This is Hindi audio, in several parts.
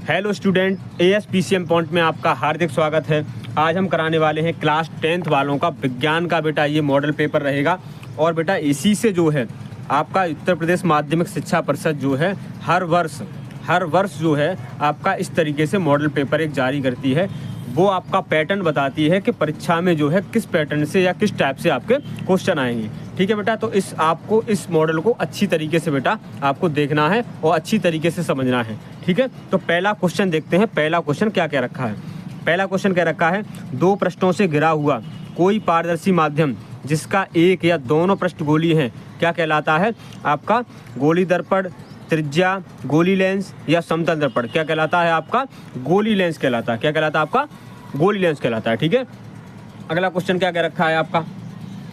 हेलो स्टूडेंट, ASPCM पॉइंट में आपका हार्दिक स्वागत है। आज हम कराने वाले हैं क्लास 10th वालों का विज्ञान का बेटा ये मॉडल पेपर रहेगा। और बेटा इसी से जो है आपका उत्तर प्रदेश माध्यमिक शिक्षा परिषद जो है हर वर्ष जो है आपका इस तरीके से मॉडल पेपर एक जारी करती है। वो आपका पैटर्न बताती है कि परीक्षा में जो है किस पैटर्न से या किस टाइप से आपके क्वेश्चन आएंगे। ठीक है बेटा, तो आपको इस मॉडल को अच्छी तरीके से बेटा आपको देखना है और अच्छी तरीके से समझना है। ठीक है, तो पहला क्वेश्चन देखते हैं। पहला क्वेश्चन क्या क्या रखा है। पहला क्वेश्चन क्या रखा है, दो पृष्ठों से घिरा हुआ कोई पारदर्शी माध्यम जिसका एक या दोनों पृष्ठ गोली हैं क्या कहलाता है। आपका गोली दर्पण, त्रिज्या, गोली लेंस या समतल दर्पण क्या कहलाता है। आपका गोली लेंस कहलाता है। क्या कहलाता है आपका गोली लेंस कहलाता है। ठीक है, अगला क्वेश्चन क्या क्या रखा है आपका।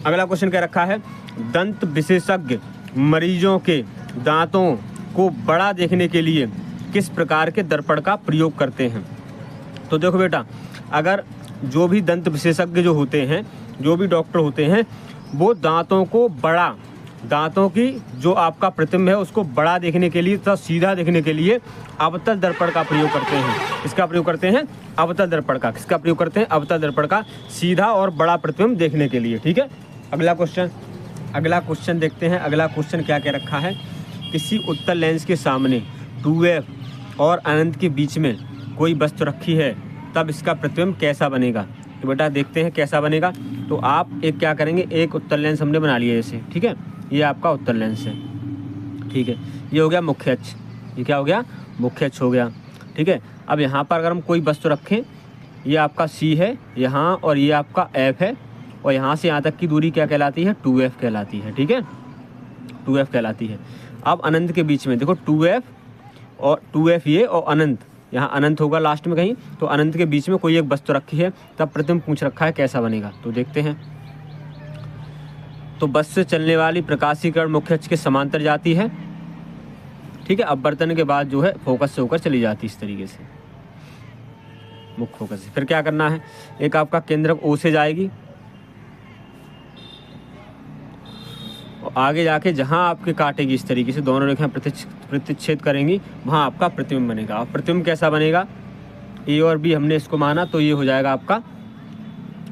अगला क्वेश्चन क्या रखा है, दंत विशेषज्ञ मरीजों के दांतों को बड़ा देखने के लिए किस प्रकार के दर्पण का प्रयोग करते हैं। तो देखो बेटा, अगर जो भी दंत विशेषज्ञ जो होते हैं, जो भी डॉक्टर होते हैं, वो दांतों को बड़ा, दांतों की जो आपका प्रतिबिंब है उसको बड़ा देखने के लिए तथा सीधा देखने के लिए अवतल दर्पण का प्रयोग करते हैं। इसका प्रयोग करते हैं अवतल दर्पण का। किसका प्रयोग करते हैं, अवतल दर्पण का, सीधा और बड़ा प्रतिबिंब देखने के लिए। ठीक है, अगला क्वेश्चन देखते हैं। अगला क्वेश्चन क्या क्या रखा है, किसी उत्तल लेंस के सामने 2f और अनंत के बीच में कोई वस्तु रखी है तब इसका प्रतिबिंब कैसा बनेगा। तो बेटा देखते हैं कैसा बनेगा। तो आप एक क्या करेंगे, एक उत्तल लेंस हमने बना लिया जैसे। ठीक है, ये आपका उत्तल लेंस है। ठीक है, ये हो गया मुख्य अक्ष। ये क्या हो गया, मुख्य अक्ष हो गया। ठीक है, अब यहाँ पर अगर हम कोई वस्तु रखें, ये आपका C है यहाँ और ये आपका F है और यहाँ से यहाँ तक की दूरी क्या कहलाती है, 2f कहलाती है। ठीक है, 2f कहलाती है। अब अनंत के बीच में देखो 2f और 2f ये और अनंत, यहाँ अनंत होगा लास्ट में कहीं, तो अनंत के बीच में कोई एक वस्तु रखी है तब प्रतिबिंब पूछ रखा है कैसा बनेगा। तो देखते हैं। तो बस से चलने वाली प्रकाशीय किरण मुख्य अक्ष के समांतर जाती है। ठीक है, अपवर्तन के बाद जो है फोकस से होकर चली जाती है इस तरीके से, मुख्य फोकस से। फिर क्या करना है, एक आपका केंद्रक O से जाएगी और आगे जाके जहां आपके काटेगी इस तरीके से, दोनों रेखाएं प्रतिच्छेद करेंगी, वहां आपका प्रतिबिंब बनेगा। और प्रतिबिंब कैसा बनेगा, A और B हमने इसको माना तो ये हो जाएगा आपका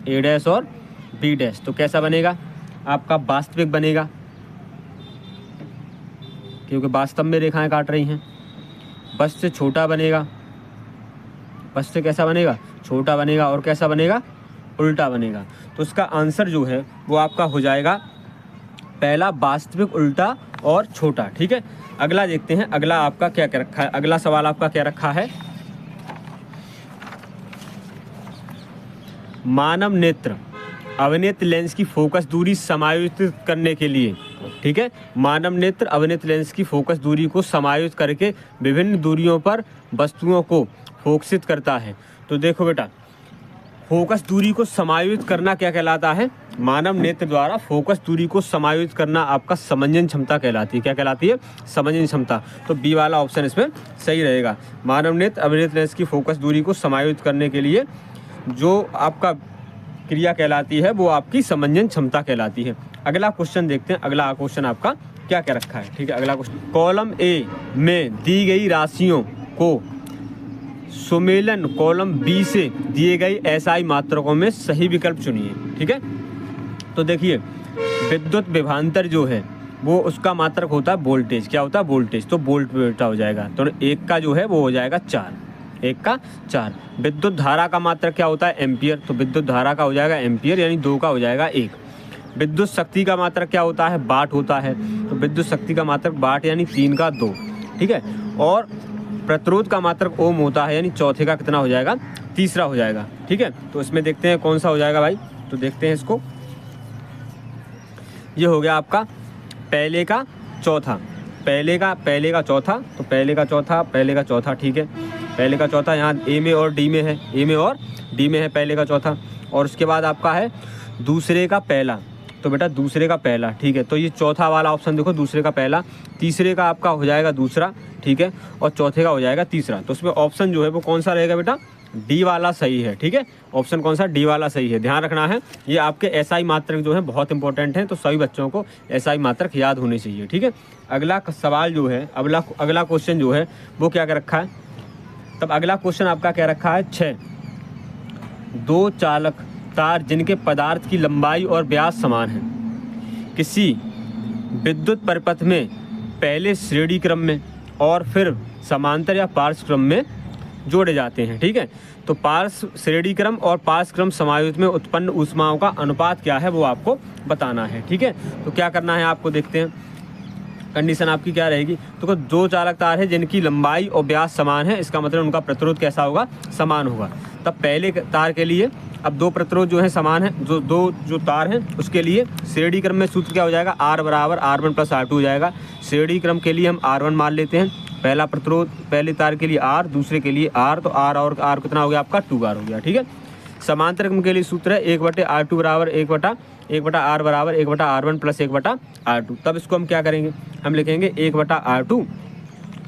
A' और B'। तो कैसा बनेगा आपका, वास्तविक बनेगा क्योंकि वास्तव में रेखाएं काट रही हैं। बस से छोटा बनेगा, बस से कैसा बनेगा, छोटा बनेगा। और कैसा बनेगा, उल्टा बनेगा। तो इसका आंसर जो है वो आपका हो जाएगा पहला, वास्तविक, उल्टा और छोटा। ठीक है, अगला देखते हैं। अगला आपका क्या क्या रखा है। अगला सवाल आपका क्या रखा है, मानव नेत्र अवनित लेंस की फोकस दूरी समायोजित करने के लिए। ठीक है, मानव नेत्र अवनित लेंस की फोकस दूरी को समायोजित करके विभिन्न दूरियों पर वस्तुओं को फोकसित करता है। तो देखो बेटा, फोकस दूरी को समायोजित करना क्या कहलाता है, मानव नेत्र द्वारा फोकस दूरी को समायोजित करना आपका समंजन क्षमता कहलाती है। क्या कहलाती है, समंजन क्षमता। तो बी वाला ऑप्शन इसमें सही रहेगा। मानव नेत्र अवनित लेंस की फोकस दूरी को समायोजित करने के लिए जो आपका क्रिया कहलाती है वो आपकी समंजन क्षमता कहलाती है। अगला क्वेश्चन देखते हैं। अगला क्वेश्चन आपका क्या क्या रखा है। ठीक है, अगला क्वेश्चन, कॉलम ए में दी गई राशियों को सुमेलन कॉलम बी से दिए गई SI मात्रकों में सही विकल्प चुनिए। ठीक है, तो देखिए विद्युत विभवांतर जो है वो उसका मात्रक होता है वोल्टेज। क्या होता है, वोल्टेज। तो वोल्ट बेटा हो जाएगा। तो एक का जो है वो हो जाएगा 4, एक का 4। विद्युत धारा का मात्रक क्या होता है, एम्पियर। तो विद्युत धारा का हो जाएगा एम्पियर, यानी 2 का हो जाएगा 1। विद्युत शक्ति का मात्रक क्या होता है, वाट होता है। तो विद्युत शक्ति का मात्रक वाट, यानी 3 का 2। ठीक है, और प्रतिरोध का मात्रक ओम होता है, यानी चौथे का कितना हो जाएगा, तीसरा हो जाएगा। ठीक है, तो इसमें देखते हैं कौन सा हो जाएगा भाई। तो देखते हैं इसको, ये हो गया आपका पहले का चौथा, पहले का चौथा। तो पहले का चौथा। ठीक है, पहले का चौथा यहाँ ए में और डी में है, ए में और डी में है पहले का चौथा। और उसके बाद आपका है दूसरे का पहला। तो बेटा दूसरे का पहला। ठीक है, तो ये चौथा वाला ऑप्शन देखो, दूसरे का पहला। तीसरे का आपका हो जाएगा दूसरा। ठीक है, और चौथे का हो जाएगा तीसरा। तो उसमें ऑप्शन जो है वो कौन सा रहेगा बेटा, डी वाला सही है। ठीक है, ऑप्शन कौन सा, डी वाला सही है। ध्यान रखना है, ये आपके SI मात्रक जो है बहुत इंपॉर्टेंट हैं, तो सभी बच्चों को SI मात्रक याद होने चाहिए। ठीक है, अगला सवाल जो है, अगला क्वेश्चन जो है वो क्या कर रखा है, तब अगला क्वेश्चन आपका क्या रखा है 6, दो चालक तार जिनके पदार्थ की लंबाई और व्यास समान है किसी विद्युत परिपथ में पहले श्रेणी क्रम में और फिर समांतर या पार्श्व क्रम में जोड़े जाते हैं। ठीक है, तो पार्श्व श्रेणी क्रम और पार्श्व क्रम समायुक्त में उत्पन्न ऊष्माओं का अनुपात क्या है वो आपको बताना है। ठीक है, तो क्या करना है आपको देखते हैं। कंडीशन आपकी क्या रहेगी, तो दो चालक तार है जिनकी लंबाई और व्यास समान है, इसका मतलब उनका प्रतिरोध कैसा होगा, समान होगा। तब पहले तार के लिए अब दो प्रतिरोध जो है समान है, जो तार हैं उसके लिए श्रेणी क्रम में सूत्र क्या हो जाएगा, R बराबर R1 प्लस R2 हो जाएगा। श्रेणी क्रम के लिए हम R1 मान लेते हैं, पहला प्रतिरोध पहले तार के लिए R, दूसरे के लिए R, तो R और R कितना हो गया आपका 2R हो गया। ठीक है, समांतर क्रम के लिए सूत्र है 1/R2 बराबर 1/R बराबर 1/R1 प्लस 1/R2। तब इसको हम क्या करेंगे, हम लिखेंगे 1/R2,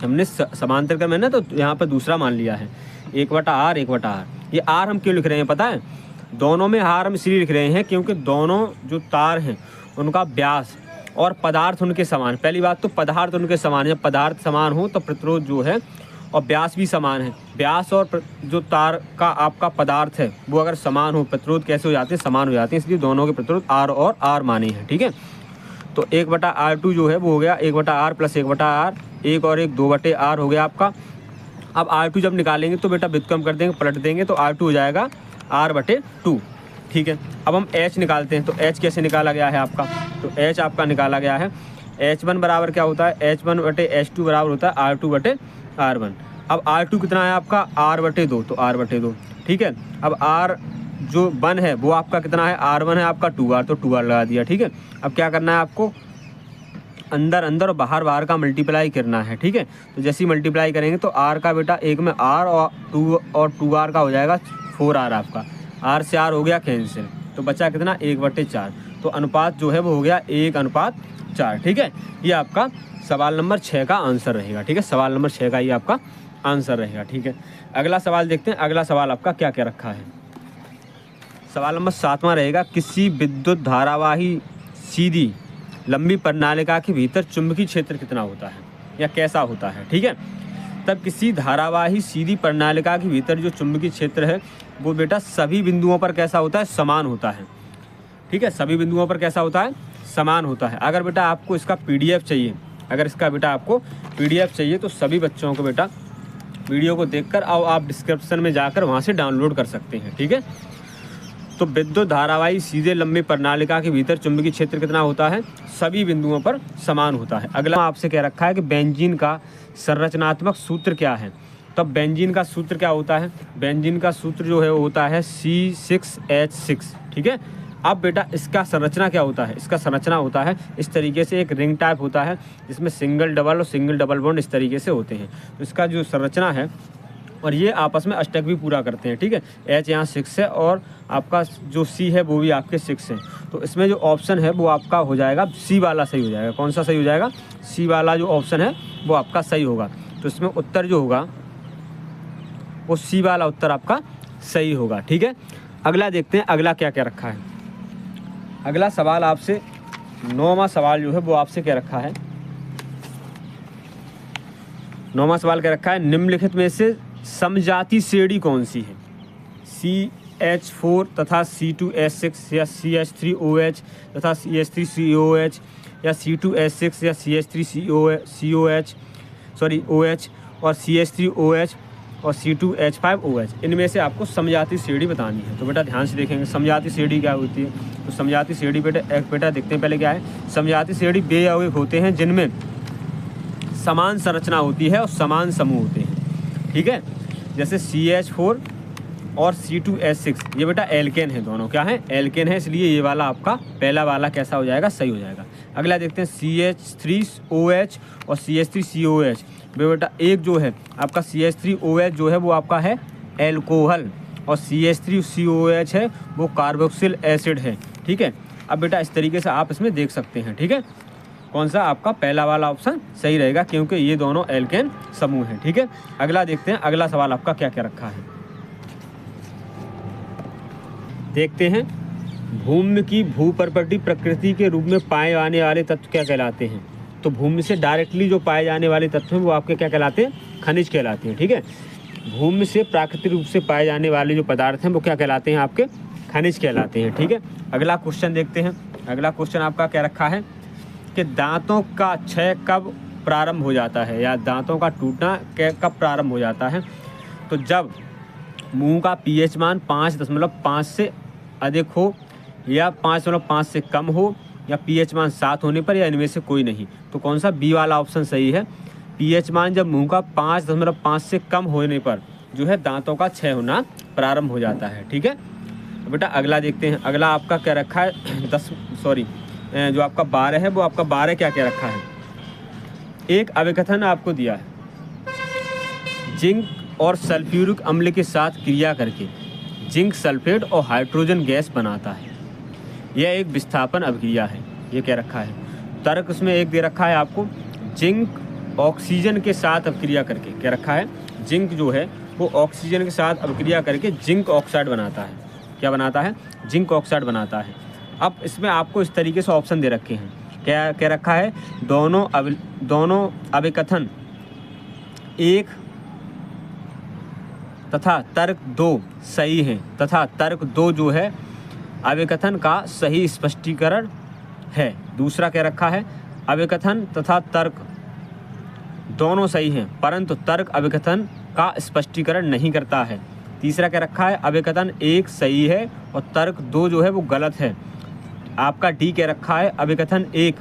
हमने समांतर क्रम है ना तो यहाँ पर दूसरा मान लिया है 1/R। ये R हम क्यों लिख रहे हैं पता है, दोनों में R हम इसलिए लिख रहे हैं क्योंकि दोनों जो तार हैं उनका व्यास और पदार्थ उनके समान। पहली बात तो पदार्थ उनके समान है, जब पदार्थ समान हो तो प्रतिरोध जो है और व्यास भी समान है। व्यास और जो तार का आपका पदार्थ है वो अगर समान हो, प्रतिरोध कैसे हो जाते हैं, समान हो जाते हैं, इसलिए दोनों के प्रतिरोध R और R माने हैं। ठीक है, तो 1/R2 जो है वो हो गया 1/R प्लस 1/R, 1 और 1 2/R हो गया आपका। अब R2 जब निकालेंगे तो बेटा व्युत्क्रम कर देंगे, पलट देंगे तो R2 हो जाएगा R/2। ठीक है, अब हम H निकालते हैं, तो H कैसे निकाला गया है आपका, तो H आपका निकाला गया है H1 बराबर क्या होता है, H1/H2 बराबर होता है R2/R1। अब R2 कितना है आपका R/2, तो R/2। ठीक है, अब R जो 1 है वो आपका कितना है, R1 है आपका 2R, तो 2R लगा दिया। ठीक है, अब क्या करना है आपको, अंदर अंदर और बाहर बाहर का मल्टीप्लाई करना है। ठीक है, तो जैसे ही मल्टीप्लाई करेंगे तो R का बेटा एक में R और 2R का हो जाएगा 4R आपका, R से R हो गया कैंसिल, तो बचा कितना 1/4, तो अनुपात जो है वो हो गया 1:4। ठीक है, ये आपका सवाल नंबर 6 का आंसर रहेगा। ठीक है, सवाल नंबर 6 का ये आपका आंसर रहेगा। ठीक है, अगला सवाल देखते हैं, अगला सवाल आपका क्या क्या रखा है। सवाल नंबर 7वां रहेगा, किसी विद्युत धारावाही सीधी लंबी प्रणालिका के भीतर चुंबकीय क्षेत्र कितना होता है या कैसा होता है। ठीक है, तब किसी धारावाही सीधी प्रणालिका के भीतर जो चुंबकीय क्षेत्र है वो बेटा सभी बिंदुओं पर कैसा होता है, समान होता है। ठीक है, सभी बिंदुओं पर कैसा होता है, समान होता है। अगर बेटा आपको इसका PDF चाहिए, अगर इसका बेटा आपको PDF चाहिए तो सभी बच्चों को बेटा वीडियो को देखकर और आप डिस्क्रिप्शन में जाकर वहाँ से डाउनलोड कर सकते हैं। ठीक है, तो विद्युत धारावाही सीधे लंबी प्रणालिका के भीतर चुंबकीय क्षेत्र कितना होता है, सभी बिंदुओं पर समान होता है। अगला आपसे कह रखा है कि बेंजीन का संरचनात्मक सूत्र क्या है। तब बेंजीन का सूत्र क्या होता है, बेंजीन का सूत्र जो है वो होता है C6H6। ठीक है, अब बेटा इसका संरचना क्या होता है, इसका संरचना होता है इस तरीके से, एक रिंग टाइप होता है जिसमें सिंगल डबल और सिंगल डबल बॉन्ड इस तरीके से होते हैं। तो इसका जो संरचना है और ये आपस में अष्टक भी पूरा करते हैं। ठीक है, H यहाँ 6 है और आपका जो C है वो भी आपके 6 है, तो इसमें जो ऑप्शन है वो आपका हो जाएगा C वाला सही हो जाएगा। कौन सा सही हो जाएगा, C वाला जो ऑप्शन है वो आपका सही होगा। तो इसमें उत्तर जो होगा वो C वाला उत्तर आपका सही होगा। ठीक है, अगला देखते हैं अगला क्या क्या रखा है। अगला सवाल आपसे 9वां सवाल जो है वो आपसे क्या रखा है, 9वां सवाल क्या रखा है, निम्नलिखित में से समजाति श्रेणी कौन सी है, CH4 तथा C2H6 या CH3OH तथा CH3COH या C2H6 या OH और CH3OH और C2H5OH, इनमें से आपको समजाति श्रेणी बतानी है। तो बेटा ध्यान से देखेंगे समजाति श्रेणी क्या होती है। तो समजाति श्रेणी बेटा देखते हैं पहले क्या है। समजाति श्रेणी वे यौगिक होते हैं जिनमें समान संरचना होती है और समान समूह होते हैं। ठीक है, जैसे CH4 और C2H6 ये बेटा एल्केन है, दोनों क्या है, एल्केन है, इसलिए ये वाला आपका पहला वाला कैसा हो जाएगा, सही हो जाएगा। अगला देखते हैं CH3OH और CH3COH। बेटा एक जो है आपका CH3OH जो है वो आपका है एल्कोहल और CH3COH है वो कार्बोक्सिल एसिड है। ठीक है, अब बेटा इस तरीके से आप इसमें देख सकते हैं। ठीक है, कौन सा आपका पहला वाला ऑप्शन सही रहेगा क्योंकि ये दोनों एल्केन समूह हैं। ठीक है, अगला देखते हैं अगला सवाल आपका क्या क्या रखा है, देखते हैं। भूमि की भूपर्पटी प्रकृति के रूप में पाए जाने वाले तत्व क्या कहलाते हैं। तो भूमि से डायरेक्टली जो पाए जाने वाले तत्व हैं वो आपके क्या कहलाते हैं, खनिज कहलाते हैं। ठीक है, भूमि से प्राकृतिक रूप से पाए जाने वाले जो पदार्थ हैं वो क्या कहलाते हैं, आपके खनिज कहलाते हैं। ठीक है, अगला क्वेश्चन देखते हैं। अगला क्वेश्चन आपका क्या रखा है कि दांतों का क्षय कब प्रारंभ हो जाता है, या दांतों का टूटना कब प्रारंभ हो जाता है। तो जब मुंह का पीएच मान 5.5 से अधिक हो, या 5.5 से कम हो, या पीएच मान 7 होने पर, या इनमें से कोई नहीं। तो कौन सा बी वाला ऑप्शन सही है। पीएच मान जब मुंह का 5.5 से कम होने पर जो है दांतों का क्षय होना प्रारंभ हो जाता है। ठीक है, तो बेटा अगला देखते हैं। अगला आपका क्या रखा है जो आपका 12 है, वो आपका 12 क्या क्या रखा है। एक अभिकथन आपको दिया है, जिंक और सल्फ्यूरिक अम्ल के साथ क्रिया करके जिंक सल्फेट और हाइड्रोजन गैस बनाता है। यह एक विस्थापन अभिक्रिया है। ये क्या रखा है तर्क, उसमें एक दे रखा है आपको, जिंक ऑक्सीजन के साथ अभिक्रिया करके क्या रखा है, जिंक जो है वो ऑक्सीजन के साथ अभिक्रिया करके जिंक ऑक्साइड बनाता है। क्या बनाता है, जिंक ऑक्साइड बनाता है। अब इसमें आपको इस तरीके से ऑप्शन दे रखे हैं, क्या क्या रखा है, दोनों अभिकथन 1 तथा तर्क 2 सही हैं, तथा तर्क 2 जो है अभिकथन का सही स्पष्टीकरण है। दूसरा क्या रखा है, अभिकथन तथा तर्क दोनों सही हैं, परंतु तर्क अभिकथन का स्पष्टीकरण नहीं करता है। तीसरा क्या रखा है, अभिकथन 1 सही है और तर्क 2 जो है वो गलत है। आपका डी क्या रखा है, अभिकथन 1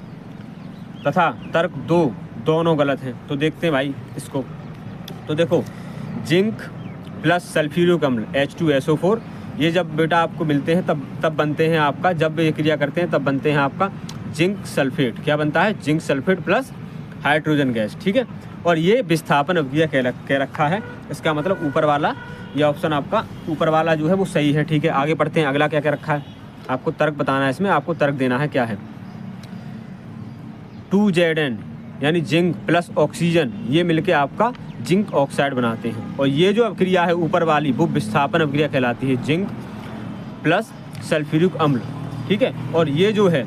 तथा तर्क 2 दोनों गलत हैं। तो देखते हैं भाई इसको। तो देखो, जिंक प्लस सल्फ्यूरिक अम्ल H2SO4, ये जब बेटा आपको मिलते हैं तब बनते हैं आपका, जब ये क्रिया करते हैं तब बनते हैं आपका जिंक सल्फेट। क्या बनता है, zinc sulphate plus hydrogen gas. ठीक है, और ये विस्थापन अभिक्रिया कह रखा है। इसका मतलब ऊपर वाला, ये ऑप्शन आपका ऊपर वाला जो है वो सही है। ठीक है, आगे पढ़ते हैं। अगला क्या क्या रखा है, आपको तर्क बताना है, इसमें आपको तर्क देना है। क्या है, 2Zn यानी जिंक प्लस ऑक्सीजन, ये मिलके आपका जिंक ऑक्साइड बनाते हैं। और ये जो अभिक्रिया है ऊपर वाली वो विस्थापन अभिक्रिया कहलाती है, जिंक प्लस सल्फ्यूरिक अम्ल। ठीक है, और ये जो है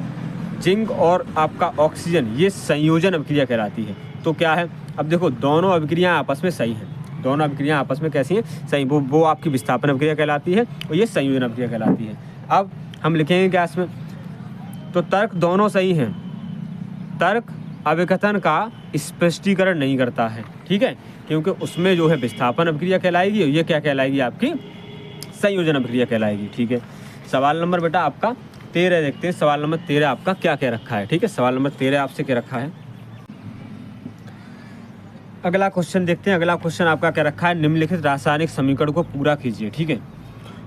जिंक और आपका ऑक्सीजन, ये संयोजन अभिक्रिया कहलाती है। तो क्या है, अब देखो दोनों अभिक्रियाएं आपस में सही हैं, दोनों अभिक्रियाएं आपस में कैसी हैं, सही। वो आपकी विस्थापन अभिक्रिया कहलाती है और ये संयोजन अभिक्रिया कहलाती है। अब हम लिखेंगे क्या इसमें, तो तर्क दोनों सही हैं, तर्क अभिकथन का स्पष्टीकरण नहीं करता है। ठीक है, क्योंकि उसमें जो है विस्थापन अभिक्रिया कहलाएगी और ये क्या कहलाएगी, आपकी संयोजन अभिक्रिया कहलाएगी। ठीक है, सवाल नंबर बेटा आपका 13 देखते हैं। सवाल नंबर 13 आपका क्या क्या रखा है। ठीक है, सवाल नंबर 13 आपसे क्या रखा है। अगला क्वेश्चन देखते हैं। अगला क्वेश्चन आपका क्या रखा है, निम्नलिखित रासायनिक समीकरण को पूरा कीजिए। ठीक है,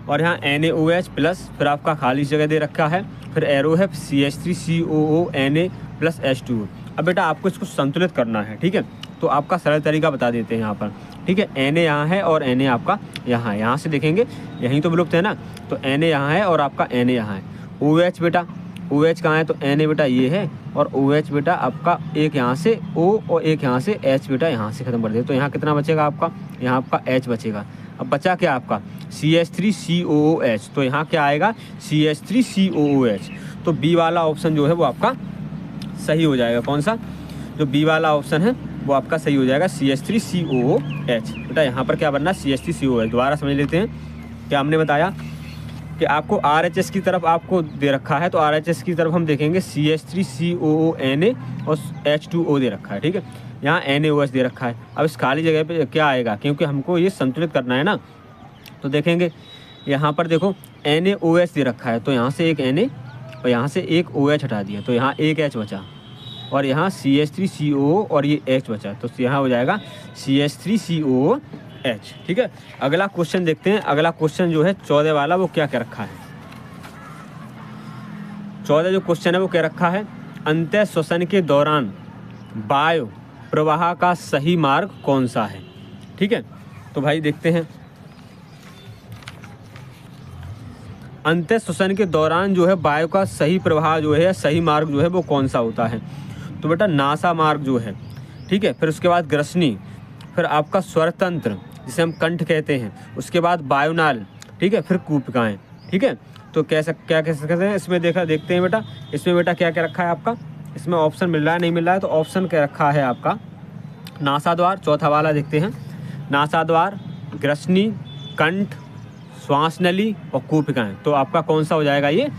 और यहाँ NaOH प्लस, फिर आपका खाली जगह दे रखा है, फिर एरो है CH3COO Na प्लस H2O। अब बेटा आपको इसको संतुलित करना है। ठीक है, तो आपका सरल तरीका बता देते हैं यहाँ पर। ठीक है, Na यहाँ है और Na आपका यहाँ है। यहाँ से देखेंगे यहीं तो विलुप्त है ना, तो Na यहाँ है और आपका Na यहाँ है। OH बेटा, OH कहाँ है, तो Na बेटा ये है, और OH बेटा आपका एक यहाँ से O और एक यहाँ से H बेटा यहाँ से ख़त्म कर दे। तो यहाँ कितना बचेगा आपका, यहाँ आपका H बचेगा। अब बचा क्या आपका CH3COOH, तो यहाँ क्या आएगा CH3COOH। तो बी वाला ऑप्शन जो है वो आपका सही हो जाएगा। कौन सा, जो बी वाला ऑप्शन है वो आपका सही हो जाएगा, CH3COOH। बेटा यहाँ पर क्या बनना, CH3COOH। दोबारा समझ लेते हैं, क्या हमने बताया कि आपको RHS की तरफ आपको दे रखा है, तो RHS की तरफ हम देखेंगे CH3COONA और H2O दे रखा है। ठीक है, यहाँ NaOH दे रखा है। अब इस खाली जगह पे क्या आएगा, क्योंकि हमको ये संतुलित करना है ना, तो देखेंगे यहाँ पर देखो NaOH दे रखा है, तो यहाँ से एक Na और यहाँ से एक OH हटा दिया, तो यहाँ एक H बचा, और यहाँ CH3COO और ये H बचा, तो यहाँ हो जाएगा CH3COOH। ठीक है, अगला क्वेश्चन देखते हैं। अगला क्वेश्चन जो है 14 वाला, वो क्या क्या रखा है। 14 जो क्वेश्चन है वो क्या रखा है, अंतः श्वसन के दौरान वायु प्रवाह का सही मार्ग कौन सा है। ठीक है, तो भाई देखते हैं, अंतः श्वसन के दौरान जो है वायु का सही प्रवाह जो है, सही मार्ग जो है वो कौन सा होता है। तो बेटा नासा मार्ग जो है। ठीक है, फिर उसके बाद ग्रसनी, फिर आपका स्वरतंत्र जिसे हम कंठ कहते हैं, उसके बाद वायुनाल। ठीक है, फिर कूपिकाएँ। ठीक है, तो क्या कह सकते हैं इसमें, देखते हैं बेटा, इसमें बेटा क्या क्या रखा है आपका, इसमें ऑप्शन मिल रहा है नहीं मिल रहा है, तो ऑप्शन क्या रखा है आपका नासा द्वार। चौथा वाला देखते हैं, नासा द्वार, ग्रसनी, कंठ, श्वास नली और कूपिकाएँ। तो आपका कौन सा हो जाएगा, ये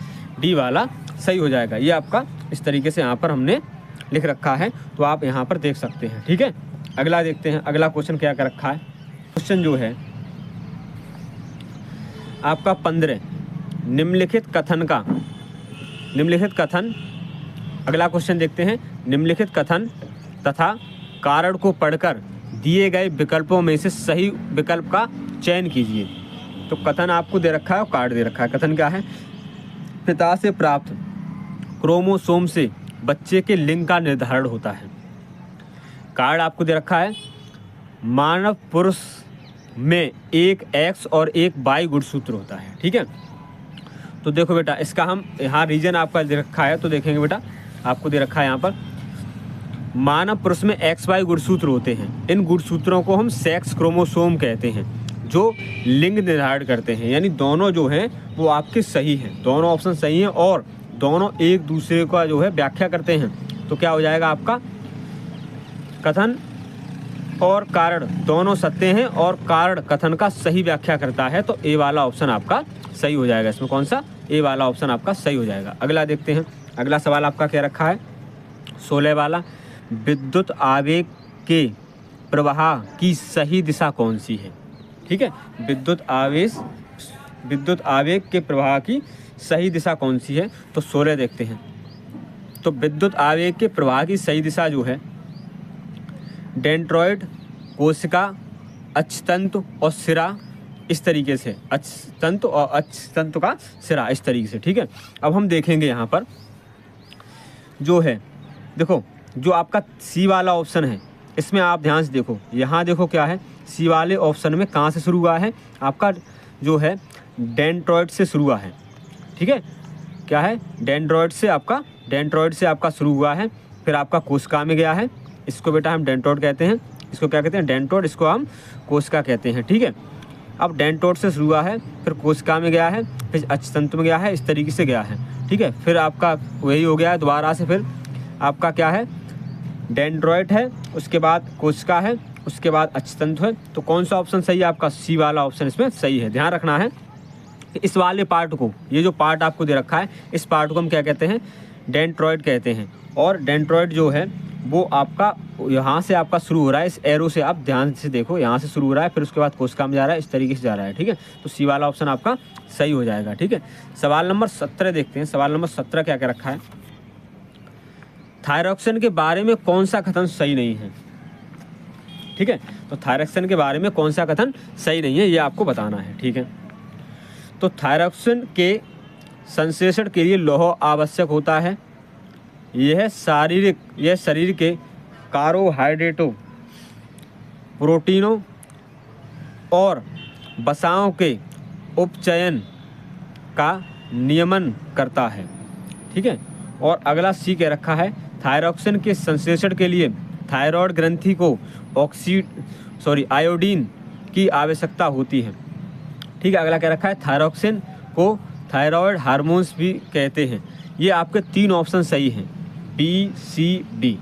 डी वाला सही हो जाएगा। ये आपका इस तरीके से यहाँ पर हमने लिख रखा है, तो आप यहाँ पर देख सकते हैं। ठीक है, अगला देखते हैं। अगला क्वेश्चन क्या कर रखा है। क्वेश्चन जो है आपका 15, निम्नलिखित कथन, अगला क्वेश्चन देखते हैं। निम्नलिखित कथन तथा कारण को पढ़कर दिए गए विकल्पों में से सही विकल्प का चयन कीजिए। तो कथन आपको दे रखा है और कार्ड दे रखा है। कथन क्या है, पिता से प्राप्त क्रोमोसोम से बच्चे के लिंग का निर्धारण होता है। कार्ड आपको दे रखा है, मानव पुरुष में एक एक्स और एक वाई गुणसूत्र होता है। ठीक है, तो देखो बेटा, इसका हम यहाँ रीजन आपका दे रखा है, तो देखेंगे बेटा, आपको दे रखा है यहाँ पर मानव पुरुष में एक्स वाई गुणसूत्र होते हैं। इन गुणसूत्रों को हम सेक्स क्रोमोसोम कहते हैं, जो लिंग निर्धारण करते हैं। यानी दोनों जो हैं वो आपके सही हैं, दोनों ऑप्शन सही हैं और दोनों एक दूसरे का जो है व्याख्या करते हैं। तो क्या हो जाएगा आपका, कथन और कारण दोनों सत्य हैं और कारण कथन का सही व्याख्या करता है। तो ए वाला ऑप्शन आपका सही हो जाएगा। इसमें कौन सा, ए वाला ऑप्शन आपका सही हो जाएगा। अगला देखते हैं। अगला सवाल आपका क्या रखा है, 16 वाला, विद्युत आवेग के प्रवाह की सही दिशा कौन सी है। ठीक है, विद्युत आवेग के प्रवाह की सही दिशा कौन सी है। तो 16 देखते हैं। तो विद्युत आवेग के प्रवाह की सही दिशा जो है, डेंड्रॉइड, कोशिका, अक्षतंतु और सिरा, इस तरीके से अक्षतंतु और अक्षतंतु का सिरा, इस तरीके से। ठीक है, अब हम देखेंगे यहाँ पर जो है, देखो जो आपका सी वाला ऑप्शन है, इसमें आप ध्यान से देखो, यहाँ देखो क्या है, सी वाले ऑप्शन में कहाँ से शुरू हुआ है, आपका जो है डेंड्रॉइड से शुरू हुआ है। ठीक है, क्या है, डेंड्रॉइड से आपका शुरू हुआ है, फिर आपका कोशिका में गया है। इसको बेटा हम डेंड्रॉइड कहते हैं, इसको क्या कहते हैं, डेंड्रॉइड, इसको हम कोशिका कहते हैं। ठीक है, अब डेंड्रॉइड से शुरू हुआ है, फिर कोशिका में गया है, फिर अक्षतंतु में गया है, इस तरीके से गया है। ठीक है, फिर आपका वही हो गया है दोबारा से, फिर आपका क्या है, डेंड्रॉइड है, उसके बाद कोशिका है, उसके बाद अक्षतंतु है। तो कौन सा ऑप्शन सही है आपका, सी वाला ऑप्शन इसमें सही है। ध्यान रखना है इस वाले पार्ट को, ये जो पार्ट आपको दे रखा है, इस पार्ट को हम क्या कहते हैं, डेंड्रॉइड कहते हैं। और डेंड्रॉइड जो है वो आपका यहाँ से आपका शुरू हो रहा है, इस एरो से आप ध्यान से देखो, यहाँ से शुरू हो रहा है, फिर उसके बाद कोशिका में जा रहा है, इस तरीके से जा रहा है। ठीक है, तो सी वाला ऑप्शन आपका सही हो जाएगा। ठीक है, सवाल नंबर 17 देखते हैं। सवाल नंबर 17 क्या क्या रखा है, थायरॉक्सिन के बारे में कौन सा कथन सही नहीं है। ठीक है, तो थायरॉक्सिन के बारे में कौन सा कथन सही नहीं है, ये आपको बताना है। ठीक है, तो थायरॉक्सिन के संश्लेषण के लिए लौह आवश्यक होता है। यह शरीर के कार्बोहाइड्रेटों, प्रोटीनों और वसाओं के उपचयन का नियमन करता है। ठीक है, और अगला सी कह रखा है, थायरॉक्सिन के संश्लेषण के लिए थायराइड ग्रंथि को आयोडीन की आवश्यकता होती है। ठीक है, अगला कह रखा है, थायरॉक्सिन को थायराइड हार्मोन्स भी कहते हैं। ये आपके 3 ऑप्शन सही हैं, बी, सी, डी।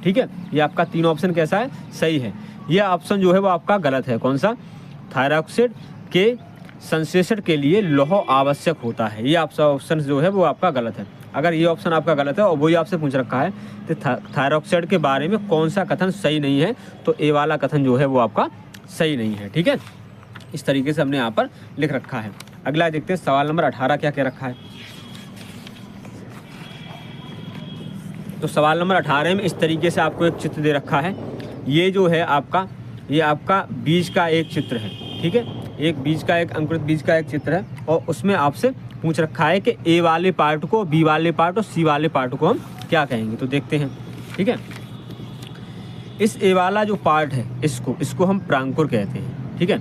ठीक है, ये आपका 3 ऑप्शन कैसा है, सही है। ये ऑप्शन जो है वो आपका गलत है। कौन सा, थायरॉक्सिन के संश्लेषण के लिए लौह आवश्यक होता है, ये आपका ऑप्शन जो है वो आपका गलत है। अगर ये ऑप्शन आपका गलत है और वही आपसे पूछ रखा है तो थायरॉक्साइड के बारे में कौन सा कथन सही नहीं है, तो ए वाला कथन जो है वो आपका सही नहीं है। ठीक है, इस तरीके से हमने यहाँ पर लिख रखा है। अगला देखते हैं सवाल नंबर 18 क्या क्या रखा है। तो सवाल नंबर 18 में इस तरीके से आपको एक चित्र दे रखा है। ये जो है आपका, ये आपका बीज का एक चित्र है। ठीक है, एक बीज का, एक अंकुरित बीज का एक चित्र है और उसमें आपसे पूछ रखा है कि ए वाले पार्ट को, बी वाले पार्ट और सी वाले पार्ट को हम क्या कहेंगे। तो देखते हैं। ठीक है, इस ए वाला जो पार्ट है इसको हम प्रांकुर कहते हैं। ठीक है,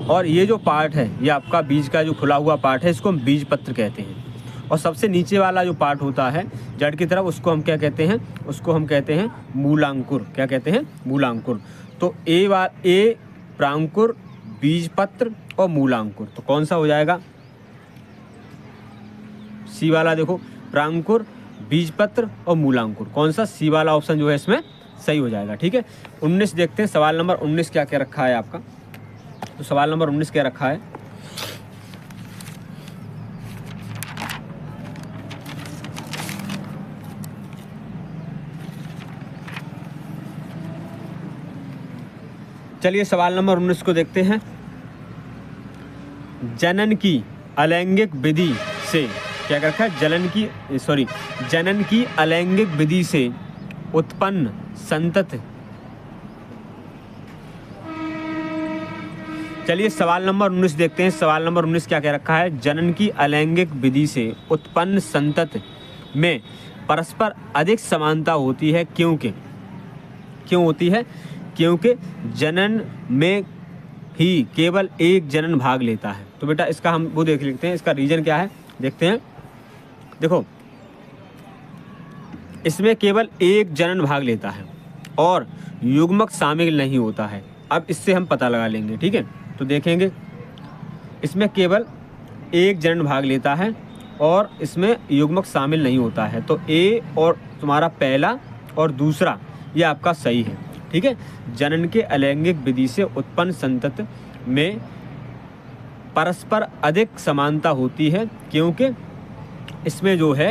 और ये जो पार्ट है ये आपका बीज का जो खुला हुआ पार्ट है, इसको हम बीज पत्र कहते हैं। और सबसे नीचे वाला जो पार्ट होता है जड़ की तरफ, उसको हम क्या कहते हैं, उसको हम कहते हैं मूलांकुर। क्या कहते हैं, मूलांकुर। तो ए प्रांकुर, बीज पत्र और मूलांकुर, तो कौन सा हो जाएगा, सी वाला। देखो, प्रांकुर, बीज पत्र और मूलांकुर, कौन सा, सी वाला ऑप्शन जो है इसमें सही हो जाएगा। ठीक है, 19 देखते हैं। सवाल नंबर 19 क्या क्या रखा है आपका। तो सवाल नंबर 19 क्या रखा है? चलिए सवाल नंबर 19 को देखते हैं। जनन की अलैंगिक विधि से क्या रखा है? जनन की अलैंगिक विधि से उत्पन्न संतति। चलिए सवाल नंबर 19 देखते हैं। सवाल नंबर 19 क्या कह रखा है? जनन की अलैंगिक विधि से उत्पन्न संतति में परस्पर अधिक समानता होती है क्यों होती है? क्योंकि जनन में ही केवल एक जनन भाग लेता है। तो बेटा इसका हम वो देख लेते हैं, इसका रीजन क्या है देखते हैं। देखो इसमें केवल एक जनन भाग लेता है और युग्मक शामिल नहीं होता है। अब इससे हम पता लगा लेंगे, ठीक है। तो देखेंगे इसमें केवल एक जनन भाग लेता है और इसमें युग्मक शामिल नहीं होता है। तो ए और तुम्हारा पहला और दूसरा ये आपका सही है, ठीक है। जनन के अलैंगिक विधि से उत्पन्न संतति में परस्पर अधिक समानता होती है क्योंकि इसमें जो है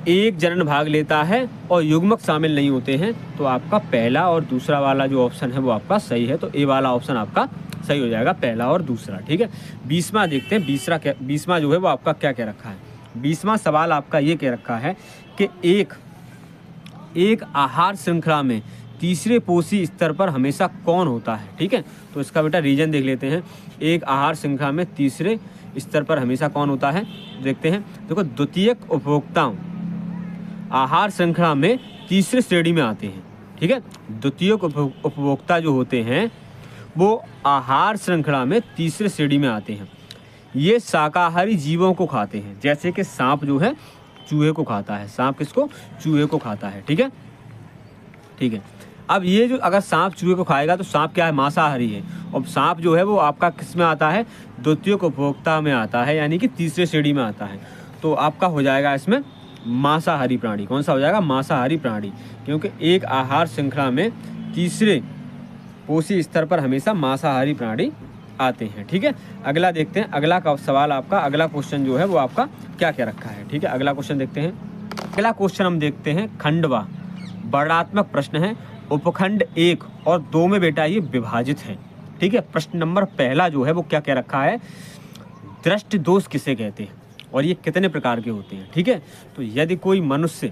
एक जनन भाग लेता है और युग्मक शामिल नहीं होते हैं। तो आपका पहला और दूसरा वाला जो ऑप्शन है वो आपका सही है। तो ए वाला ऑप्शन आपका सही हो जाएगा, पहला और दूसरा, ठीक है। 20वां देखते हैं। 20वां जो है वो आपका क्या कह रखा है? 20वां सवाल आपका ये कह रखा है कि एक आहार श्रृंखला में तीसरे पोषी स्तर पर हमेशा कौन होता है, ठीक है। तो इसका बेटा रीजन देख लेते हैं। एक आहार श्रृंखला में तीसरे स्तर पर हमेशा कौन होता है देखते हैं। देखो द्वितीयक उपभोक्ताओं आहार श्रृंखला में तीसरे श्रेणी में आते हैं, ठीक है। द्वितीयक उपभोक्ता जो होते हैं वो आहार श्रृंखला में तीसरे श्रेणी में आते हैं। ये शाकाहारी जीवों को खाते हैं, जैसे कि सांप जो है चूहे को खाता है। सांप किसको? चूहे को खाता है, ठीक है, ठीक है। अब ये जो अगर सांप चूहे को खाएगा तो सांप क्या है? मांसाहारी है। और सांप जो है वो आपका किस में आता है? द्वितीयक उपभोक्ता में आता है, यानी कि तीसरे श्रेणी में आता है। तो आपका हो जाएगा इसमें मांसाहारी प्राणी। कौन सा हो जाएगा? मांसाहारी प्राणी, क्योंकि एक आहार श्रृंखला में तीसरे पोषी स्तर पर हमेशा मांसाहारी प्राणी आते हैं, ठीक है। अगला देखते हैं। अगला का सवाल आपका, अगला क्वेश्चन जो है वो आपका क्या क्या रखा है, ठीक है। अगला क्वेश्चन देखते हैं। अगला क्वेश्चन हम देखते हैं खंडवा वर्णात्मक प्रश्न है। उपखंड 1 और 2 में बेटा ये विभाजित है, ठीक है। प्रश्न नंबर पहला जो है वो क्या कह रखा है? दृष्टि दोष किसे कहते हैं और ये कितने प्रकार के होते हैं, ठीक है। तो यदि कोई मनुष्य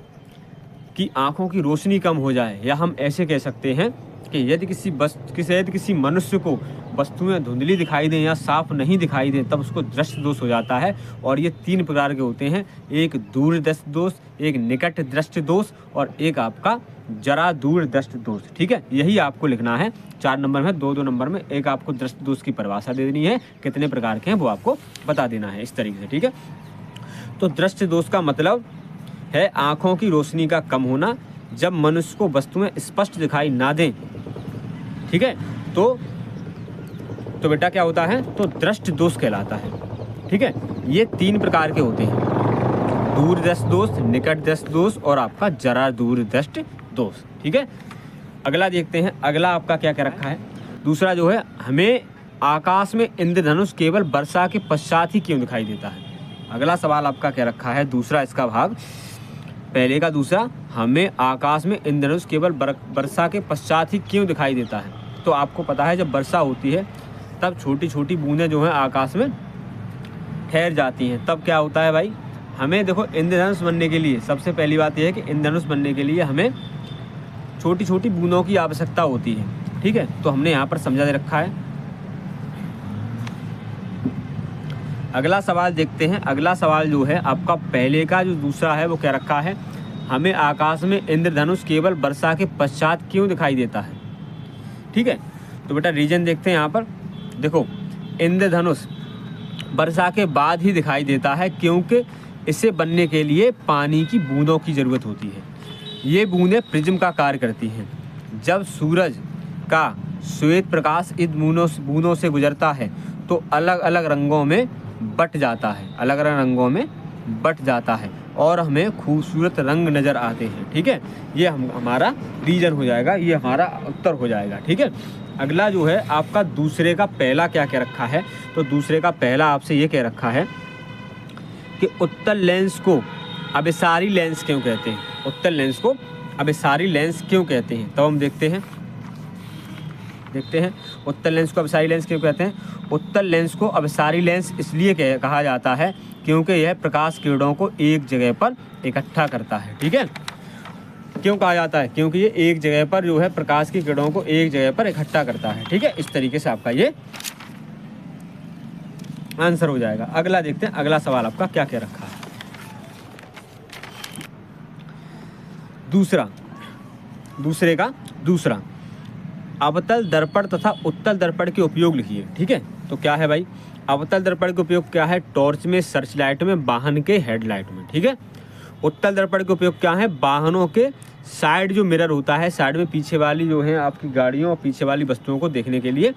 की आंखों की रोशनी कम हो जाए, या हम ऐसे कह सकते हैं कि यदि किसी मनुष्य को वस्तुएं धुंधली दिखाई दें या साफ नहीं दिखाई दें, तब उसको दृष्टि दोष हो जाता है। और ये 3 प्रकार के होते हैं, एक दूर दृष्टि दोष, एक निकट दृष्टि दोष और एक आपका जरा दूर दृष्टि दोष, ठीक है। यही आपको लिखना है 4 नंबर में, 2-2 नंबर में। एक आपको दृष्टि दोष की परिभाषा दे देनी है, कितने प्रकार के हैं वो आपको बता देना है इस तरीके से, ठीक है। तो दृष्टि दोष का मतलब है आँखों की रोशनी का कम होना, जब मनुष्य को वस्तुएं स्पष्ट दिखाई ना दें, ठीक है। तो बेटा क्या होता है? तो दृष्टि दोष कहलाता है, ठीक है। ये 3 प्रकार के होते हैं, दूर दृष्टि दोष, निकट दृष्टि दोष और आपका जरा दूर दृष्टि दोष, ठीक है। अगला देखते हैं। अगला आपका क्या क्या रखा है? दूसरा जो है, हमें आकाश में इंद्रधनुष केवल वर्षा के पश्चात ही क्यों दिखाई देता है? अगला सवाल आपका क्या रखा है? दूसरा इसका भाग, पहले का दूसरा, हमें आकाश में इंद्रधनुष केवल वर्षा के पश्चात ही क्यों दिखाई देता है? तो आपको पता है जब वर्षा होती है तब छोटी छोटी बूंदें जो हैं आकाश में ठहर जाती हैं। तब क्या होता है भाई? हमें देखो इंद्रधनुष बनने के लिए सबसे पहली बात यह है कि इंद्रधनुष बनने के लिए हमें छोटी छोटी बूंदों की आवश्यकता होती है, ठीक है। तो हमने यहाँ पर समझा दे रखा है। अगला सवाल देखते हैं। अगला सवाल जो है आपका पहले का जो दूसरा है वो क्या रखा है? हमें आकाश में इंद्रधनुष केवल वर्षा के पश्चात क्यों दिखाई देता है, ठीक है। तो बेटा रीजन देखते हैं यहाँ पर। देखो इंद्रधनुष वर्षा के बाद ही दिखाई देता है, क्योंकि इसे बनने के लिए पानी की बूंदों की ज़रूरत होती है। ये बूंदें प्रिज्म का कार्य करती हैं। जब सूरज का श्वेत प्रकाश इन बूंदों से गुजरता है तो अलग अलग रंगों में बट जाता है, अलग अलग रंगों में बट जाता है और हमें खूबसूरत रंग नज़र आते हैं, ठीक है। ये हमारा रीजन हो जाएगा, ये हमारा उत्तर हो जाएगा, ठीक है। अगला जो है आपका दूसरे का पहला क्या कह रखा है, तो दूसरे का पहला आपसे ये कह रखा है कि उत्तल लेंस को अभिसारी लेंस क्यों कहते हैं। उत्तल लेंस को अभिसारी लेंस क्यों कहते हैं, तो हम देखते हैं उत्तल लेंस को अभिसारी लेंस क्यों कहते हैं। उत्तल लेंस को अभिसारी लेंस इसलिए कहा जाता है क्योंकि यह प्रकाश किरणों को एक जगह पर इकट्ठा करता है। ठीक है, क्यों कहा जाता है, क्योंकि ये एक जगह पर जो है प्रकाश की किरणों को एक जगह पर इकट्ठा करता है। ठीक है, इस तरीके से आपका ये आंसर हो जाएगा। अगला देखते हैं, अगला सवाल आपका क्या कह रखा है। दूसरा अवतल दर्पण तथा उत्तल दर्पण के उपयोग लिखिए। ठीक है, तो क्या है भाई, अवतल दर्पण के उपयोग क्या है, टॉर्च में, सर्च लाइट में, वाहन के हेडलाइट में। ठीक है, उत्तल दर्पण के उपयोग क्या है, वाहनों के साइड जो मिरर होता है, साइड में पीछे वाली जो है आपकी गाड़ियों और पीछे वाली वस्तुओं को देखने के लिए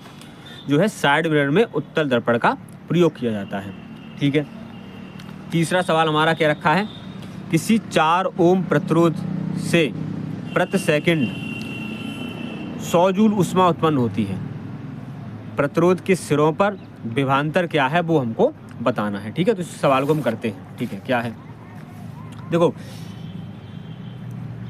जो है साइड मिरर में उत्तल दर्पण का प्रयोग किया जाता है। ठीक है, तीसरा सवाल हमारा क्या रखा है, किसी 4 ओम प्रतिरोध से प्रति सेकंड 100 जूल ऊष्मा उत्पन्न होती है। प्रतिरोध के सिरों पर विभवांतर क्या है वो हमको बताना है। ठीक है, तो इस सवाल को हम करते हैं। ठीक है, क्या है, देखो,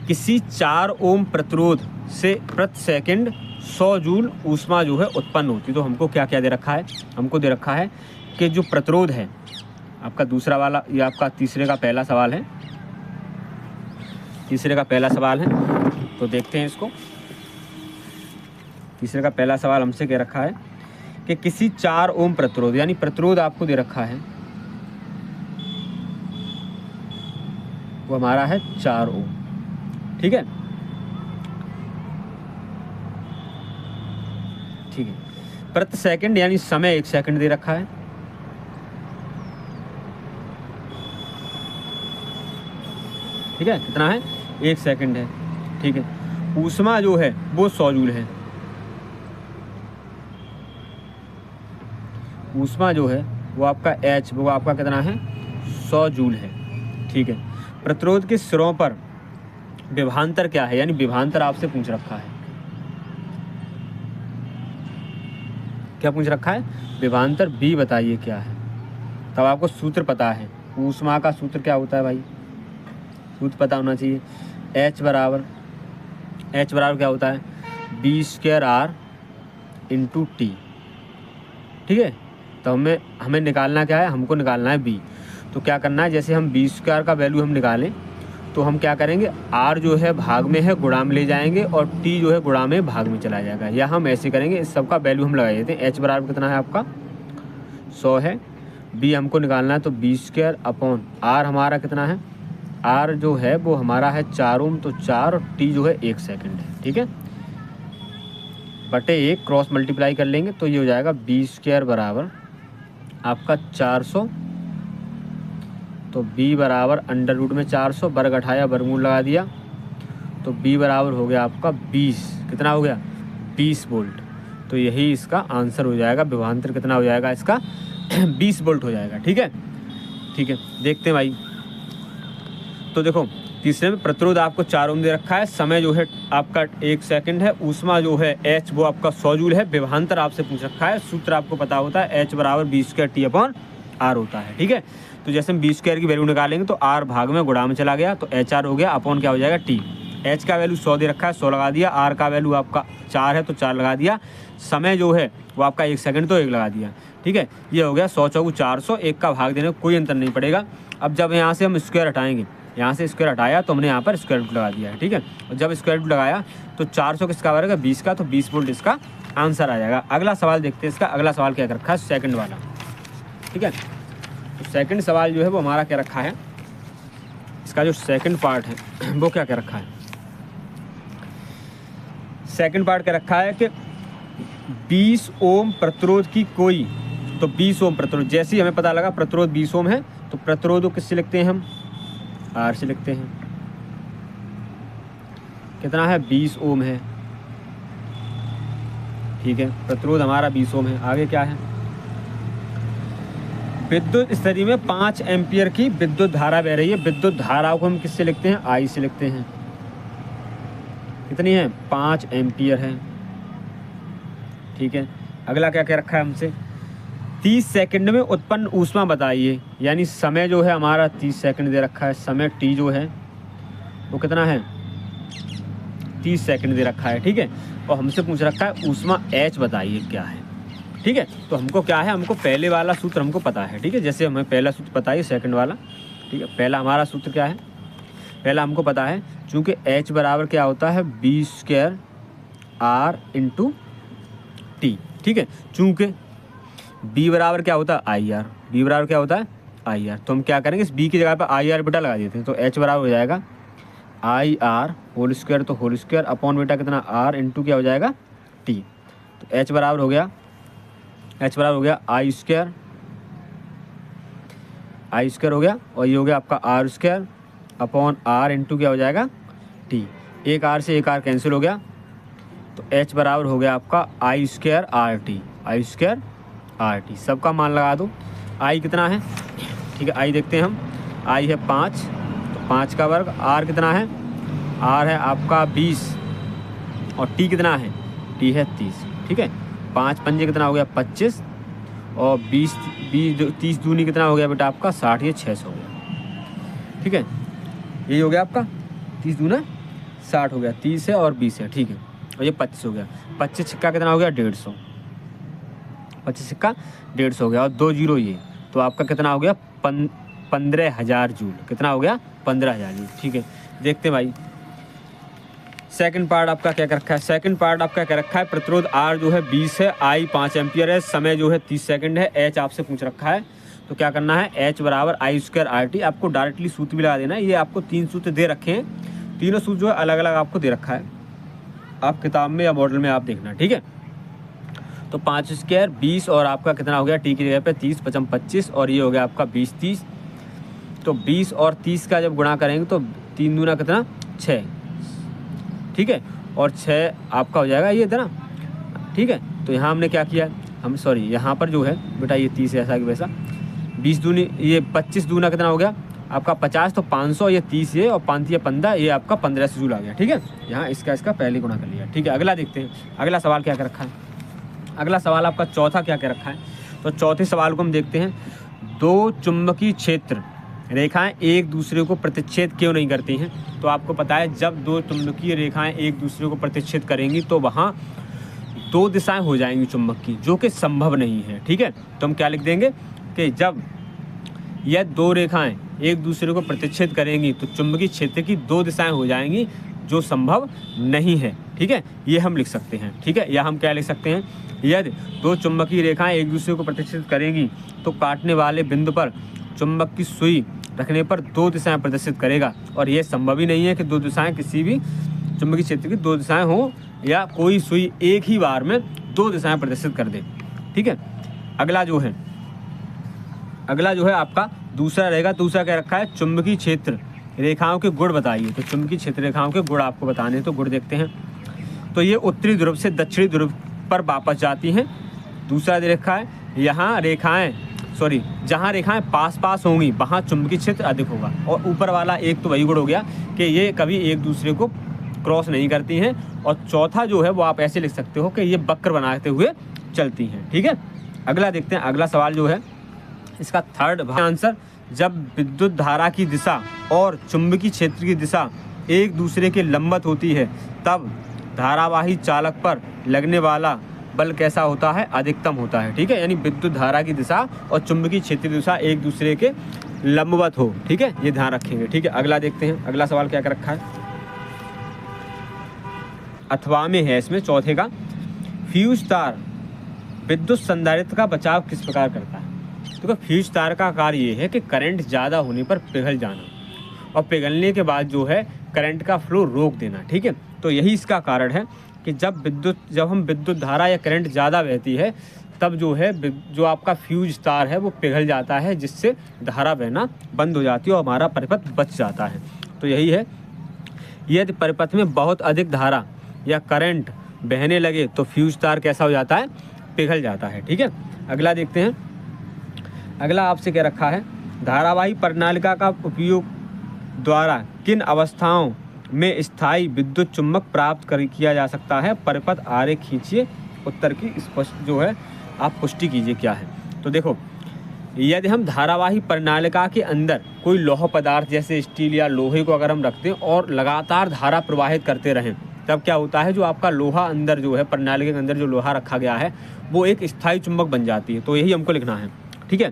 किसी 4 ओम प्रतिरोध से प्रति सेकंड 100 जूल ऊष्मा जो है उत्पन्न होती है। तो हमको क्या क्या दे रखा है, हमको दे रखा है कि जो प्रतिरोध है आपका दूसरा वाला, ये आपका तीसरे का पहला सवाल है, तीसरे का पहला सवाल है। तो देखते हैं इसको। तीसरे का पहला सवाल हमसे कह रखा है कि किसी 4 ओम प्रतिरोध, यानी प्रतिरोध आपको दे रखा है वो हमारा है 4 ओम। ठीक है, ठीक है, प्रति सेकंड यानी समय 1 सेकंड दे रखा है। ठीक है, कितना है, 1 सेकंड है। ठीक है, ऊष्मा जो है वो 100 जूल है। ऊष्मा जो है वो आपका H, वो आपका कितना है, 100 जूल है। ठीक है, प्रतिरोध के सिरों पर विभवांतर क्या है, यानी विभवांतर आपसे पूछ रखा है। क्या पूछ रखा है, विभवांतर B बताइए क्या है। तब आपको सूत्र पता है, ऊष्मा का सूत्र क्या होता है भाई, सूत्र पता होना चाहिए। H बराबर क्या होता है, B²R × T। ठीक है, तो हमें निकालना क्या है, हमको निकालना है B। तो क्या करना है, जैसे हम B² का वैल्यू हम निकालें तो हम क्या करेंगे, R जो है भाग में है गुणा में ले जाएंगे और T जो है गुणा में भाग में चला जाएगा, या हम ऐसे करेंगे, इस सब का वैल्यू हम लगा देते हैं। H बराबर कितना है आपका 100 है, B हमको निकालना है तो B²/R हमारा कितना है, R जो है वो हमारा है 4 ओम, तो 4 और T जो है 1 सेकंड है। ठीक है, बटे 1 क्रॉस मल्टीप्लाई कर लेंगे तो ये हो जाएगा B² बराबर आपका 400, तो B बराबर अंडर रूट में 400, वर्ग हटाया वर्गमूल लगा दिया, तो B बराबर हो गया आपका 20, कितना हो गया 20 वोल्ट। तो यही इसका आंसर हो जाएगा, विभवांतर कितना हो जाएगा इसका 20 वोल्ट हो जाएगा। ठीक है, ठीक है, देखते हैं भाई। तो देखो, तीसरे में प्रतिरोध आपको 4 ओम दे रखा है, समय जो है आपका 1 सेकंड है, ऊष्मा जो है H वो आपका 100 जूल है, विभवांतर आपसे पूछ रखा है, सूत्र आपको पता होता है H बराबर B²T/R होता है। ठीक है, तो जैसे हम B² की वैल्यू निकालेंगे तो R भाग में गुणा में चला गया, तो HR हो गया, अपॉन क्या हो जाएगा T। H का वैल्यू 100 दे रखा है, 100 लगा दिया, R का वैल्यू आपका 4 है तो 4 लगा दिया, समय जो है वो आपका 1 सेकंड तो 1 लगा दिया। ठीक है, ये हो गया 100 × 400, 1 का भाग देने में कोई अंतर नहीं पड़ेगा। अब जब यहाँ से हम स्क्वायर हटाएंगे, यहाँ से स्क्वायर हटाया तो हमने यहाँ पर स्क्वायर रूट लगा दिया है। ठीक है, और जब स्क्वायर रूट लगाया तो 400 किसका बनेगा 20 का, तो 20 वोल्ट इसका आंसर आ जाएगा। अगला सवाल देखते हैं, इसका अगला सवाल क्या रखा है, सेकंड वाला। ठीक है, तो सेकंड सवाल जो है वो हमारा क्या रखा है, इसका जो सेकंड पार्ट है वो क्या रखा है। सेकंड पार्ट क्या रखा है कि 20 ओम प्रतिरोध की कोई, तो 20 ओम प्रतिरोध, जैसे ही हमें पता लगा प्रतिरोध 20 ओम है तो प्रतिरोध को किससे लिखते हैं हम, R से लिखते हैं। कितना है 20 ओम है। ठीक है, प्रतिरोध हमारा 20 ओम है। आगे क्या है, विद्युत स्थिति में 5 एम्पियर की विद्युत धारा बह रही है। विद्युत धारा को हम किससे लिखते हैं, I से लिखते हैं। कितनी है 5 एम्पियर है। ठीक है। अगला क्या क्या रखा है हमसे, 30 सेकंड में उत्पन्न ऊष्मा बताइए, यानी समय जो है हमारा 30 सेकंड दे रखा है, समय टी जो है वो कितना है 30 सेकंड दे रखा है, ठीक है। और हमसे पूछ रखा है ऊष्मा एच बताइए क्या है, ठीक है। तो हमको क्या है, हमको पहले वाला सूत्र हमको पता है, ठीक है। जैसे हमें पहला सूत्र पता है सेकंड वाला, ठीक है। पहला हमारा सूत्र क्या है, पहला हमको पता है चूँकि एच बराबर क्या होता है b² आर इंटू टी, ठीक है। चूँकि b बराबर क्या होता है आई आर, b बराबर क्या होता है आई आर, तो हम क्या करेंगे इस b की जगह पर आई आर बेटा लगा देते हैं। तो h बराबर हो जाएगा आई आर होल स्क्वायर, तो होल स्क्वायर अपॉन बेटा कितना r इंटू क्या हो जाएगा t। तो h बराबर हो गया आई स्क्वायर हो गया, और ये हो गया आपका R square upon R into क्या हो जाएगा टी। एक आर से एक आर कैंसिल हो गया, तो h बराबर हो गया आपका आई स्क्वायर आर टी। सबका मान लगा दो, i कितना है, ठीक है। i देखते हैं हम, i है 5, तो 5 का वर्ग, r कितना है, r है आपका 20, और t कितना है, t है 30, ठीक है। 5 पंजे कितना हो गया 25, और 30 दूनी कितना हो गया बेटा आपका 60, ये 600 हो गया, ठीक है। यही हो गया आपका 30 दूना 60 हो गया, 30 है और 20 है, ठीक है। और ये 25 हो गया, 25 सिक्का कितना हो गया 150, 25 सिक्का 150 हो गया, और 2 जीरो ये, तो आपका कितना हो गया 15,000 जूल, कितना हो गया 15,000 जूल, ठीक है। देखते हैं भाई सेकंड पार्ट आपका क्या कर रखा है, सेकंड पार्ट आपका क्या रखा है, प्रतिरोध R जो है 20 है, I 5 एम्पियर है, समय जो है 30 सेकंड है, H आपसे पूछ रखा है, तो क्या करना है H बराबर आई स्क्वायर आर टी। आपको डायरेक्टली सूत्र भी लगा देना है, ये आपको 3 सूत्र दे रखे हैं, तीनों सूत्र जो है अलग अलग आपको दे रखा है, आप किताब में या मॉडल में आप देखना, ठीक है। तो 5 स्क्वायर 20, और आपका कितना हो गया टी की जगह पे 30 55 25, और ये हो गया आपका 20 30। तो 20 और 30 का जब गुणा करेंगे तो 3 दूना कितना 6, ठीक है। और 6 आपका हो जाएगा ये इतना, ठीक है। तो यहाँ हमने क्या किया, हम सॉरी यहाँ पर जो है बेटा ये 30 ऐसा कि वैसा, 20 दूनी ये 25 दूना कितना हो गया आपका 50, तो 500, ये 30 ये, और 5 या 15, ये आपका 1500 जूल आ गया, ठीक है। यहाँ इसका पहले गुणा कर लिया, ठीक है। अगला देखते हैं, अगला सवाल क्या कर रखा है, अगला सवाल आपका चौथा क्या क्या रखा है। तो चौथे सवाल को हम देखते हैं, 2 चुंबकीय क्षेत्र रेखाएं एक दूसरे को प्रतिच्छेद क्यों नहीं करती हैं। तो आपको पता है जब 2 चुंबकीय रेखाएं एक दूसरे को प्रतिच्छेद करेंगी तो वहाँ 2 दिशाएं हो जाएंगी चुंबक की, जो कि संभव नहीं है, ठीक है। तो हम क्या लिख देंगे कि जब यह 2 रेखाएं एक दूसरे को प्रतिच्छेद करेंगी तो चुंबकीय क्षेत्र की 2 दिशाएं हो जाएंगी, जो संभव नहीं है, ठीक है। ये हम लिख सकते हैं, ठीक है। या हम क्या लिख सकते हैं, यदि 2 चुंबकीय रेखाएं एक दूसरे को प्रतिच्छेद करेंगी तो काटने वाले बिंदु पर चुंबक की सुई रखने पर 2 दिशाएं प्रदर्शित करेगा, और यह संभव ही नहीं है कि 2 दिशाएं किसी भी चुंबकीय क्षेत्र की 2 दिशाएं हों, या कोई सुई एक ही बार में 2 दिशाएं प्रदर्शित कर दे, ठीक है। अगला जो है आपका दूसरा रहेगा, दूसरा क्या रखा है, चुंबकीय क्षेत्र रेखाओं के गुण बताइए। तो चुंबकीय क्षेत्र रेखाओं के गुण आपको बताने हैं, तो गुण देखते हैं। तो ये उत्तरी ध्रुव से दक्षिणी ध्रुव पर वापस जाती हैं। दूसरा दे रखा है, जहाँ रेखाएं पास पास होंगी वहाँ चुंबकीय क्षेत्र अधिक होगा। और ऊपर वाला एक तो वही गुण हो गया कि ये कभी एक दूसरे को क्रॉस नहीं करती हैं। और चौथा जो है वो आप ऐसे लिख सकते हो कि ये वक्र बनाते हुए चलती हैं, ठीक है। अगला देखते हैं, अगला सवाल जो है इसका थर्ड आंसर, जब विद्युत धारा की दिशा और चुंबकीय क्षेत्र की दिशा एक दूसरे के लंबवत होती है तब धारावाही चालक पर लगने वाला बल कैसा होता है, अधिकतम होता है, ठीक है। यानी विद्युत धारा की दिशा और चुंबकीय क्षेत्र की दिशा एक दूसरे के लंबवत हो, ठीक है, ये ध्यान रखेंगे, ठीक है। अगला देखते हैं, अगला सवाल क्या कर रखा है, अथवा में है इसमें चौथे का, फ्यूज तार विद्युत संधारित्र का बचाव किस प्रकार करता है। तो फ्यूज तार का कार्य ये है कि करंट ज़्यादा होने पर पिघल जाना, और पिघलने के बाद जो है करंट का फ्लो रोक देना, ठीक है। तो यही इसका कारण है कि जब हम विद्युत धारा या करंट ज़्यादा बहती है तब जो है जो आपका फ्यूज तार है वो पिघल जाता है, जिससे धारा बहना बंद हो जाती है और हमारा परिपथ बच जाता है। तो यही है, यदि परिपथ में बहुत अधिक धारा या करंट बहने लगे तो फ्यूज तार कैसा हो जाता है, पिघल जाता है, ठीक है। अगला देखते हैं, अगला आपसे क्या रखा है, धारावाही प्रणालिका का उपयोग द्वारा किन अवस्थाओं में स्थायी विद्युत चुम्बक प्राप्त किया जा सकता है। परिपथ आरेख खींचिए उत्तर की स्पष्ट जो है आप पुष्टि कीजिए क्या है। तो देखो, यदि हम धारावाही प्रणालिका के अंदर कोई लौह पदार्थ जैसे स्टील या लोहे को अगर हम रखते हैं और लगातार धारा प्रवाहित करते रहें, तब क्या होता है, जो आपका लोहा अंदर जो है प्रणालिका के अंदर जो लोहा रखा गया है वो एक स्थायी चुंबक बन जाती है। तो यही हमको लिखना है, ठीक है।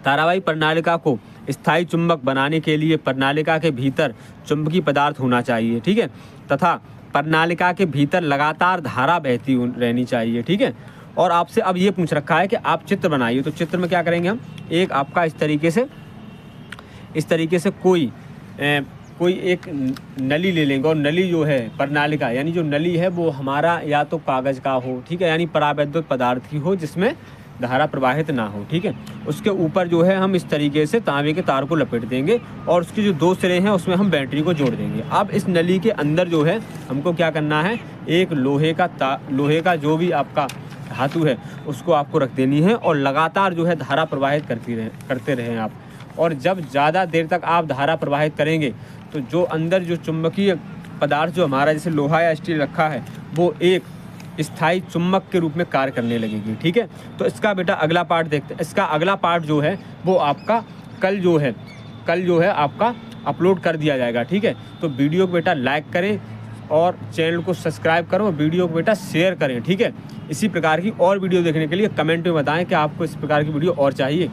धारावाही प्रणालिका को स्थायी चुंबक बनाने के लिए प्रणालिका के भीतर चुंबकीय पदार्थ होना चाहिए, ठीक है, तथा प्रणालिका के भीतर लगातार धारा बहती रहनी चाहिए, ठीक है। और आपसे अब ये पूछ रखा है कि आप चित्र बनाइए। तो चित्र में क्या करेंगे हम, एक आपका इस तरीके से कोई एक नली ले लेंगे और नली जो है प्रणालिका यानी जो नली है वो हमारा या तो कागज़ का हो, ठीक है, यानी परावैद्युत पदार्थ की हो जिसमें धारा प्रवाहित ना हो, ठीक है। उसके ऊपर जो है हम इस तरीके से तांबे के तार को लपेट देंगे और उसके जो 2 सिरे हैं उसमें हम बैटरी को जोड़ देंगे। अब इस नली के अंदर जो है हमको क्या करना है, एक लोहे का जो भी आपका धातु है उसको आपको रख देनी है और लगातार जो है धारा प्रवाहित करते रहें आप। और जब ज़्यादा देर तक आप धारा प्रवाहित करेंगे तो जो अंदर जो चुंबकीय पदार्थ जो हमारा जैसे लोहा या स्टील रखा है वो एक स्थायी चुंबक के रूप में कार्य करने लगेगी, ठीक है। तो इसका बेटा अगला पार्ट देखते हैं। इसका अगला पार्ट जो है वो आपका कल जो है आपका अपलोड कर दिया जाएगा, ठीक है। तो वीडियो को बेटा लाइक करें और चैनल को सब्सक्राइब करो और वीडियो को बेटा शेयर करें, ठीक है। इसी प्रकार की और वीडियो देखने के लिए कमेंट में बताएं कि आपको इस प्रकार की वीडियो और चाहिए।